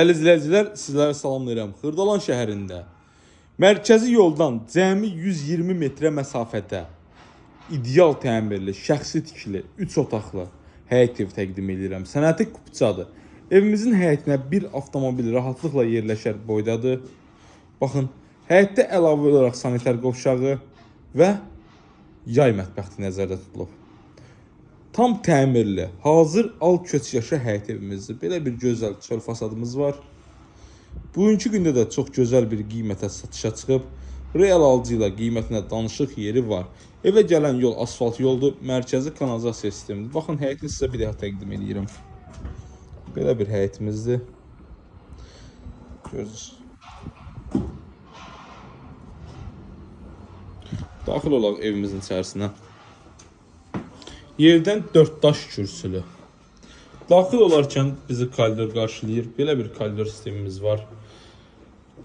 Dəyərli izləyicilər, sizlərə salamlayıram. Xırdalan şəhərində mərkəzi yoldan cəmi 120 metrə məsafədə ideal təmirli, şəxsi tikili, 3 otaqlı həyət ev təqdim edirəm. Sənəti kupçadır. Evimizin həyətinə bir avtomobil rahatlıqla yerləşər boydadır. Baxın, həyətdə əlavə olaraq sanitar qovşağı və yay mətbəxti nəzərdə tutulub. Tam təmirli, hazır al köç yaşa həyət evimizdir. Belə bir gözəl çöl fasadımız var. Bugünkü gündə də çox gözəl bir qiymətə satışa çıxıb. Real alıcı ilə qiymətinə danışıq yeri var. Evə gələn yol asfalt yoldur, mərkəzi kanalizasiya sistemidir. Baxın, həyətini sizə bir daha təqdim edirəm. Belə bir həyətimizdir. Görürsünüz. Daxil olaq evimizin içərisinə. Yerdən 4 daş kürsülü. Daxil olarkən bizi koridor qarşılayır. Belə bir koridor sistemimiz var.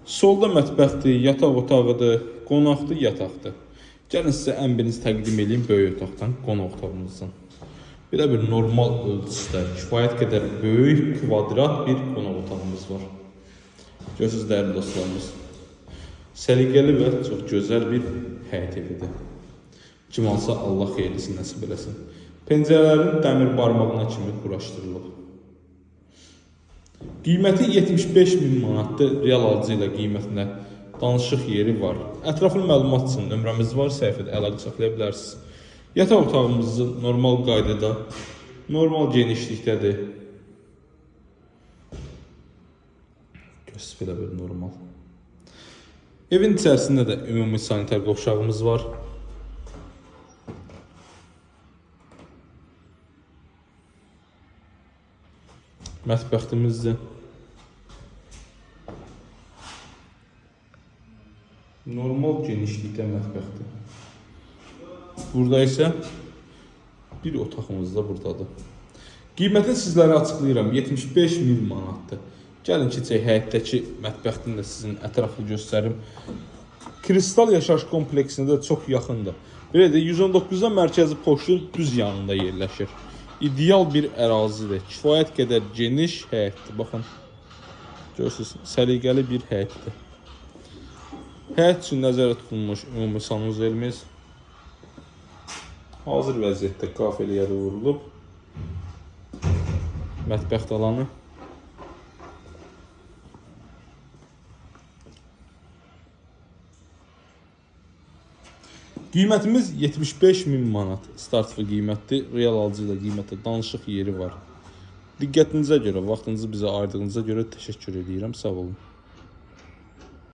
Solda mətbəxdir, yataq otağıdır, qonaqdır, yataqdır. Gəlin sizə ən birinizi təqdim edeyim böyük otaqdan, qonaq otağımızdan. Belə bir normal ölçüsdə, kifayət qədər böyük, kvadrat bir qonaq otağımız var. Görürsünüz dəyərli dostlarımız. Səliqəli və çox gözəl bir həyət evidir. Kim alsa Allah xeyirlisini nəsib eləsin. Pəncərələrin dəmir barmağına kimi quraşdırılıb. Qiyməti 75.000 manatdır. Real alıcı ilə qiymətinə danışıq yeri var. Ətraflı məlumat üçün nömrəmiz var, səhifədə əlaqə saxlaya bilərsiniz. Yataq otağımız normal qaydada, normal genişlikdədir. Göz belə bir normal. Evin içərisində də ümumi sanitar qovşağımız var. Mətbəxtimizdir. Normal genişlikdə mətbəxdir. Burada isə bir otağımız da buradadır. Qiymətini sizlərə açıqlayıram. 75.000 manatdır. Gəlin keçək həyətdəki mətbəxtini də sizin ətraflı göstərim. Kristal yaşayış kompleksinə də çox yaxındır. Belə də 119-da mərkəzi poçtun düz yanında yerləşir. İdeal bir ərazidir. Kifayət qədər geniş həyətdir. Baxın. Görürsünüz, səliqəli bir həyətdir. Həyət üçün nəzərdə tutulmuş ümumi sanuzelimiz hazır vəziyyətdə qafeli yerə vurulub. Mətbəxt alanı. Qiymətimiz 75.000 manat. Startlı qiymətdir. Real alıcı ilə qiymətə danışıq yeri var. Diqqətinizə görə, vaxtınızı bizə ayırdığınıza görə təşəkkür edirəm. Sağ olun.